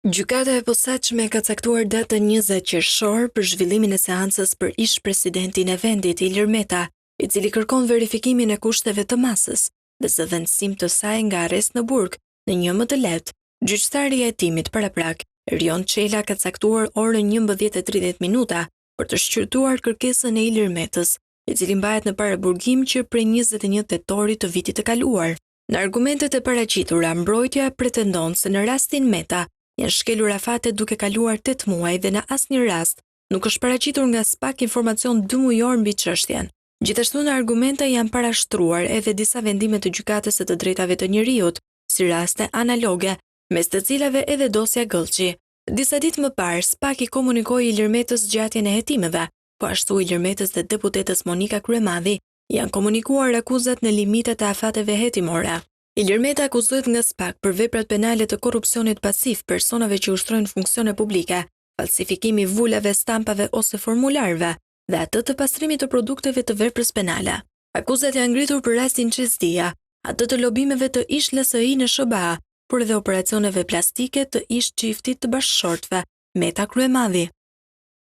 Gjykata e posaçme ka caktuar datën 20 qershor për zhvillimin e seancës për ish-presidentin e vendit Ilir Meta, i cili kërkon verifikimin e kushteve të masës dhe zëvendësim të saj nga arrest në burg në një më të lehtë. Gjyqtari i hetimit paraprak, Erion Çela, ka caktuar orën 11:30 për të shqyrtuar kërkesën e Ilir Metës, i cili mbahet në paraburgim që prej 21 tetorit të vitit të kaluar. Në argumentet e paraqitura, mbrojtja pretendon se në rastin Meta janë shkelur afate duke kaluar 8 muaj dhe në asnjë rast nuk është paraqitur nga SPAK informacion 2 mujor mbi çështjen. Gjithashtu në argumente janë parashtruar edhe disa vendime të Gjykatës së të Drejtave të Njerëzit, si raste analoge, mes të cilave edhe dosja Gëllçi. Disa ditë më parë, SPAK i komunikoi Ilir Metës zgjatjen e hetimeve, po ashtu Ilir Metës dhe deputetës Monika Kryemadhi janë komunikuar akuzat në limitet e afateve hetimore. Ilir Meta akuzohet nga SPAK për veprat penale të korrupsionit pasiv personave që ushtrojnë funksione publike, falsifikimi vulave, stampave ose formularëve dhe atë të pastrimit të produkteve të veprës penale. Akuzat janë ngritur për rastin Çezdia, atë të lobimeve të ish LSI në SBA, por edhe operacioneve plastike të ish çiftit të bashkëshortëve, Meta Kryemadhi.